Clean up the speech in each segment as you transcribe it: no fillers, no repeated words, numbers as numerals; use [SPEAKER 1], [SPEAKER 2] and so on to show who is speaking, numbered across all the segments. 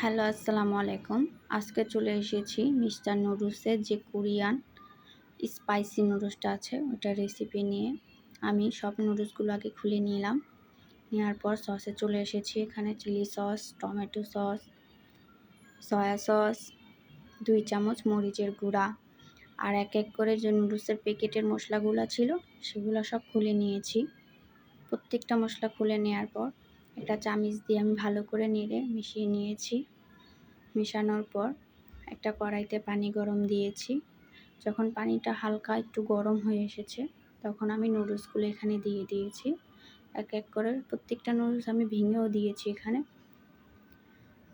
[SPEAKER 1] Hello, আসসালামু আলাইকুম। আজকে চলে এসেছি মিস্টার নুডলসের যে কোরিয়ান স্পাইসি নুডলসটা আছে ওটার রেসিপি নিয়ে। আমি সব নুডলসগুলো আগে খুলে নিলাম। নেওয়ার পর সসে চলে এসেছি। এখানে chilli sauce, tomato sauce, soya sauce, 2 চামচ মরিচের গুঁড়া আর এক এক করে যে নুডলসের প্যাকেটের মশলাগুলো ছিল সেগুলো সব খুলে নিয়েছি। প্রত্যেকটা মশলা খুলে নেওয়ার পর একটা চামচ দিয়ে আমি ভালো করে নেড়ে মিশিয়ে নিয়েছি। মেশানোর পর একটা কড়াইতে পানি গরম দিয়েছি। যখন পানিটা হালকা একটু গরম হয়ে এসেছে তখন আমি নুডলসগুলো এখানে দিয়ে দিয়েছি। এক এক করে প্রত্যেকটা নুডলস আমি ভেঙেও দিয়েছি। এখানে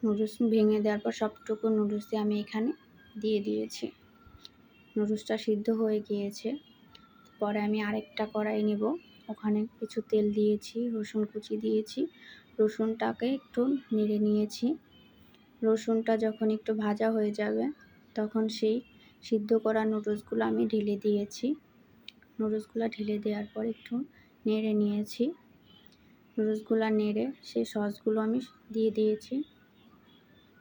[SPEAKER 1] নুডলস ভেঙে দেওয়ার পর সবটুকু নুডলসই আমি এখানে দিয়ে দিয়েছি। নুডলসটা সিদ্ধ হয়ে গিয়েছে। পরে আমি আরেকটা কড়াই নেব, ওখানে কিছু তেল দিয়েছি, রসুন কুচি দিয়েছি। রসুনটাকে একটু নেড়ে নিয়েছি। রসুনটা যখন একটু ভাজা হয়ে যাবে তখন সেই সিদ্ধ করা নুডলসগুলো আমি ঢেলে দিয়েছি। নুডলসগুলো ঢেলে দেওয়ার পর একটু নেড়ে নিয়েছি। নুডলসগুলো নেড়ে সেই সসগুলো আমি দিয়ে দিয়েছি।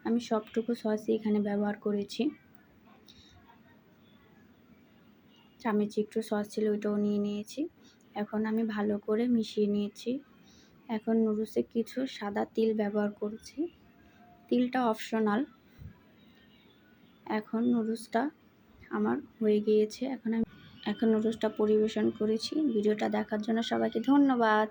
[SPEAKER 1] আমি সবটুকু সসই এখানে ব্যবহার করেছি। চামচে একটু সস ছিল ওইটাও নিয়ে নিয়েছি। এখন আমি ভালো করে মিশিয়ে নিয়েছি। এখন নুডলসে কিছু সাদা তিল ব্যবহার করছি। তিলটা অপশনাল। এখন নুডলসটা আমার হয়ে গিয়েছে। এখন নুডলসটা পরিবেশন করেছি। ভিডিওটা দেখার জন্য সবাইকে ধন্যবাদ।